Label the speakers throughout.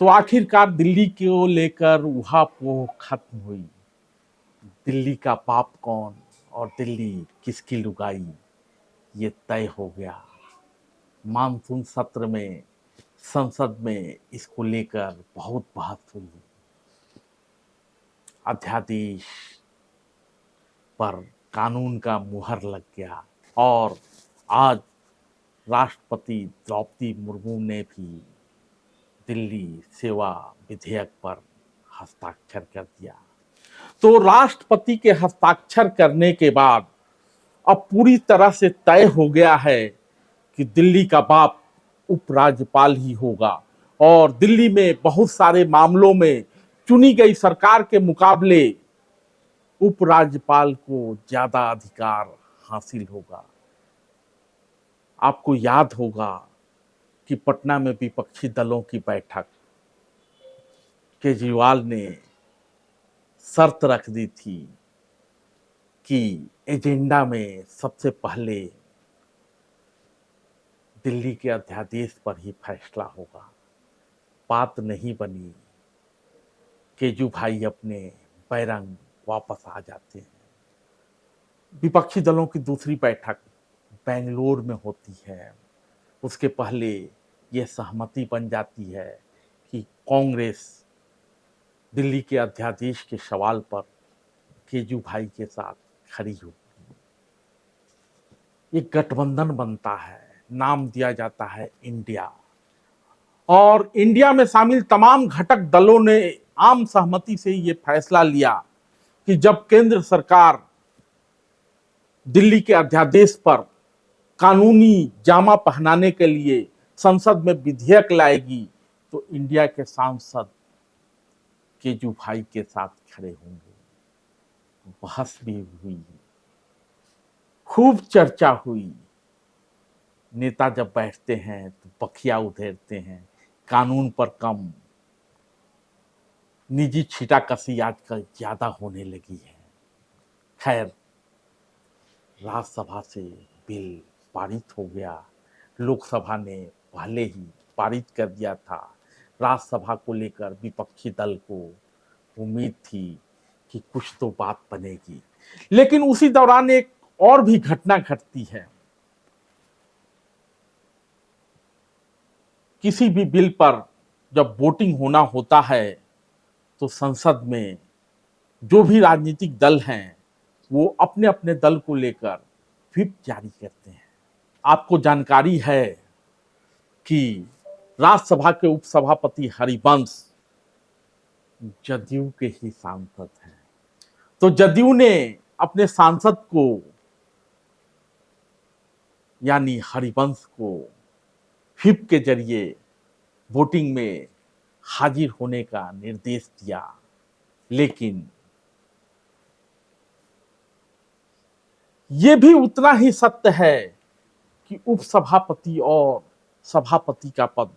Speaker 1: तो आखिरकार दिल्ली को लेकर उहापोह खत्म हुई। दिल्ली का बाप कौन और दिल्ली किसकी लुगाई, ये तय हो गया। मानसून सत्र में संसद में इसको लेकर बहुत बहस हुई। अध्यादेश पर कानून का मुहर लग गया और आज राष्ट्रपति द्रौपदी मुर्मू ने भी दिल्ली सेवा विधेयक पर हस्ताक्षर कर दिया। तो राष्ट्रपति के हस्ताक्षर करने के बाद अब पूरी तरह से तय हो गया है कि दिल्ली का बाप उपराज्यपाल ही होगा और दिल्ली में बहुत सारे मामलों में चुनी गई सरकार के मुकाबले उपराज्यपाल को ज्यादा अधिकार हासिल होगा। आपको याद होगा कि पटना में विपक्षी दलों की बैठक, केजरीवाल ने शर्त रख दी थी कि एजेंडा में सबसे पहले दिल्ली के अध्यादेश पर ही फैसला होगा। बात नहीं बनी। केजू भाई अपने बैरंग वापस आ जाते हैं। विपक्षी दलों की दूसरी बैठक बेंगलोर में होती है। उसके पहले यह सहमति बन जाती है कि कांग्रेस दिल्ली के अध्यादेश के सवाल पर केजू भाई के साथ खड़ी होगी। एक गठबंधन बनता है, नाम दिया जाता है इंडिया, और इंडिया में शामिल तमाम घटक दलों ने आम सहमति से ये फैसला लिया कि जब केंद्र सरकार दिल्ली के अध्यादेश पर कानूनी जामा पहनाने के लिए संसद में विधेयक लाएगी तो इंडिया के सांसद केजू भाई के साथ खड़े होंगे। बहस भी हुई, खूब चर्चा हुई। नेता जब बैठते हैं तो बखिया उधेड़ते हैं, कानून पर कम निजी छीटाकशी आजकल ज्यादा होने लगी है। खैर, राज्यसभा से बिल पारित हो गया। लोकसभा ने पहले ही पारित कर दिया था। राज्यसभा को लेकर विपक्षी दल को उम्मीद थी कि कुछ तो बात बनेगी, लेकिन उसी दौरान एक और भी घटना घटती है। किसी भी बिल पर जब वोटिंग होना होता है तो संसद में जो भी राजनीतिक दल हैं वो अपने अपने दल को लेकर व्हिप जारी करते हैं। आपको जानकारी है कि राज्यसभा के उपसभापति हरिवंश जदयू के ही सांसद हैं। तो जदयू ने अपने सांसद को यानी हरिवंश को व्हिप के जरिए वोटिंग में हाजिर होने का निर्देश दिया, लेकिन यह भी उतना ही सत्य है कि उपसभापति और सभापति का पद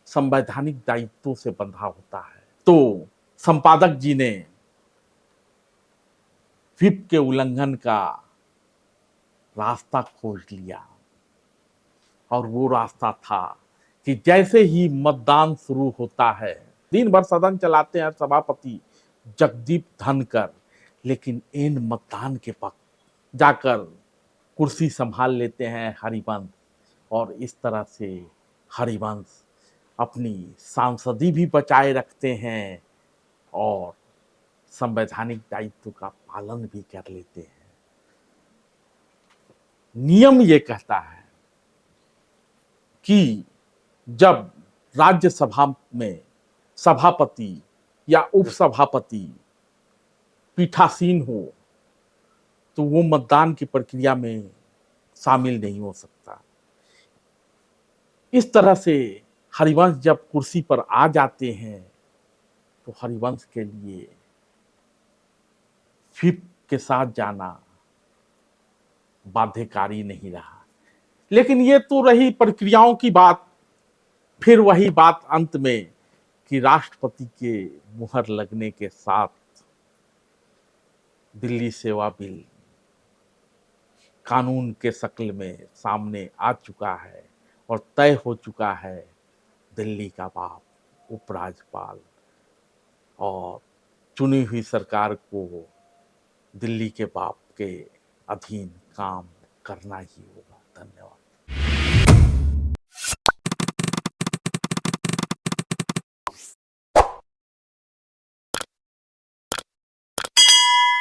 Speaker 1: संवैधानिक दायित्वों से बंधा होता है। तो संपादक जी ने व्हिप के उल्लंघन का रास्ता खोज लिया और वो रास्ता था कि जैसे ही मतदान शुरू होता है, दिन भर सदन चलाते हैं सभापति जगदीप धनकर, लेकिन इन मतदान के वक्त जाकर कुर्सी संभाल लेते हैं हरिवंश, और इस तरह से हरिवंश अपनी सांसदी भी बचाए रखते हैं और संवैधानिक दायित्व का पालन भी कर लेते हैं। नियम ये कहता है कि जब राज्यसभा में सभापति या उपसभापति पीठासीन हो तो वो मतदान की प्रक्रिया में शामिल नहीं हो सकता। इस तरह से हरिवंश जब कुर्सी पर आ जाते हैं तो हरिवंश के लिए व्हिप के साथ जाना बाध्यकारी नहीं रहा। लेकिन ये तो रही प्रक्रियाओं की बात। फिर वही बात अंत में कि राष्ट्रपति के मुहर लगने के साथ दिल्ली सेवा बिल कानून के शक्ल में सामने आ चुका है और तय हो चुका है। दिल्ली का बाप उपराज्यपाल और चुनी हुई सरकार को दिल्ली के बाप के अधीन काम करना ही होगा। धन्यवाद।